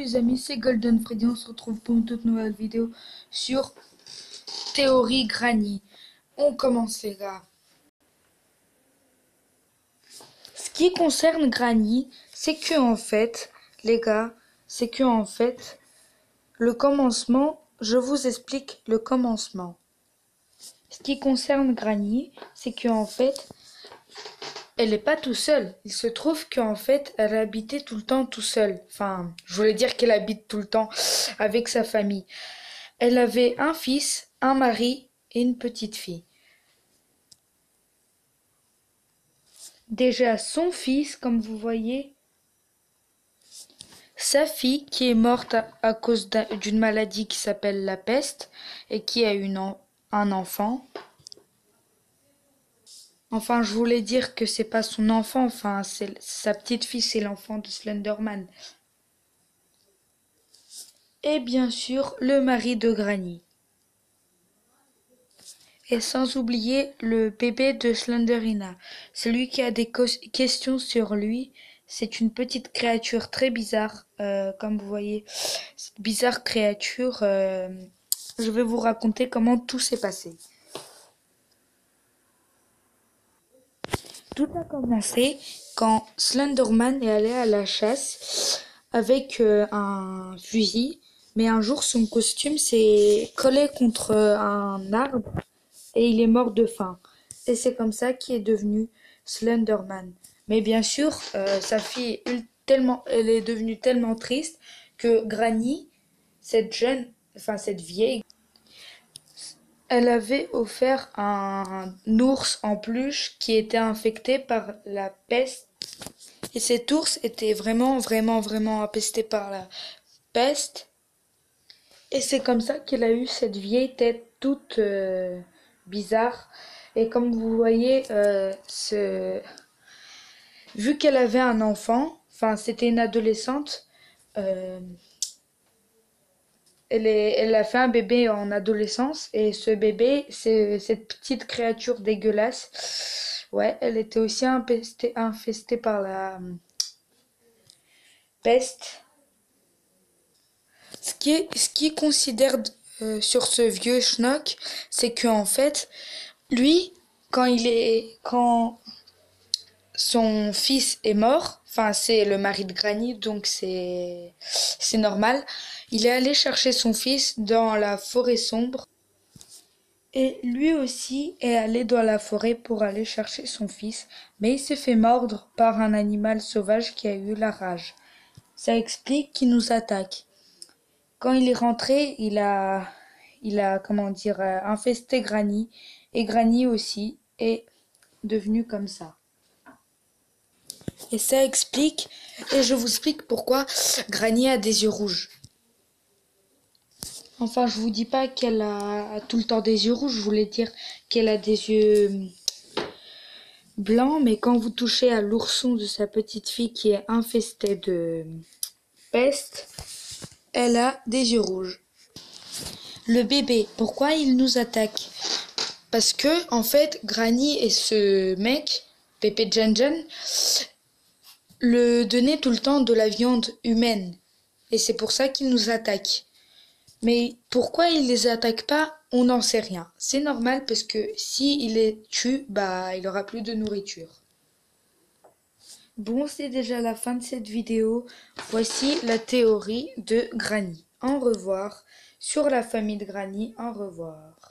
les amis, c'est Golden Freddy, on se retrouve pour une toute nouvelle vidéo sur Théorie Granny. On commence les gars. Ce qui concerne Granny, c'est que en fait, les gars, c'est que en fait, le commencement, je vous explique le commencement. Ce qui concerne Granny, c'est que en fait, elle n'est pas tout seule. Il se trouve qu'en fait, elle habitait tout le temps tout seule. Enfin, je voulais dire qu'elle habite tout le temps avec sa famille. Elle avait un fils, un mari et une petite fille. Déjà son fils, comme vous voyez, sa fille qui est morte à cause d'une maladie qui s'appelle la peste et qui a un enfant. Enfin, je voulais dire que c'est pas son enfant, enfin, c'est sa petite fille, c'est l'enfant de Slenderman. Et bien sûr, le mari de Granny. Et sans oublier le bébé de Slenderina. Celui qui a des questions sur lui, c'est une petite créature très bizarre, comme vous voyez. Cette bizarre créature, je vais vous raconter comment tout s'est passé. Tout a commencé quand Slenderman est allé à la chasse avec un fusil, mais un jour son costume s'est collé contre un arbre et il est mort de faim. Et c'est comme ça qu'il est devenu Slenderman. Mais bien sûr, sa fille elle est devenue tellement triste que Granny, cette vieille, elle avait offert un ours en peluche qui était infecté par la peste. Et cet ours était vraiment, vraiment, vraiment empesté par la peste. Et c'est comme ça qu'elle a eu cette vieille tête toute bizarre. Et comme vous voyez, vu qu'elle avait un enfant, enfin c'était une adolescente, euh, elle a fait un bébé en adolescence et ce bébé, c'est cette petite créature dégueulasse. Ouais, elle était aussi infestée par la peste. Ce qui considère sur ce vieux schnock, c'est qu'en fait, lui, quand son fils est mort, enfin c'est le mari de Granny, donc c'est normal. Il est allé chercher son fils dans la forêt sombre et lui aussi est allé dans la forêt pour aller chercher son fils, mais il s'est fait mordre par un animal sauvage qui a eu la rage. Ça explique qu'il nous attaque. Quand il est rentré, comment dire, infesté Granny et Granny aussi est devenue comme ça. Et ça explique, et je vous explique pourquoi Granny a des yeux rouges. Enfin, je vous dis pas qu'elle a tout le temps des yeux rouges, je voulais dire qu'elle a des yeux blancs, mais quand vous touchez à l'ourson de sa petite fille qui est infestée de peste, elle a des yeux rouges. Le bébé, pourquoi il nous attaque? Parce que, en fait, Granny et ce mec, Pépé Janjan, le donnaient tout le temps de la viande humaine. Et c'est pour ça qu'il nous attaque. Mais pourquoi il les attaque pas, on n'en sait rien. C'est normal parce que si il les tue, bah il aura plus de nourriture. Bon, c'est déjà la fin de cette vidéo. Voici la théorie de Granny. Au revoir. Sur la famille de Granny, au revoir.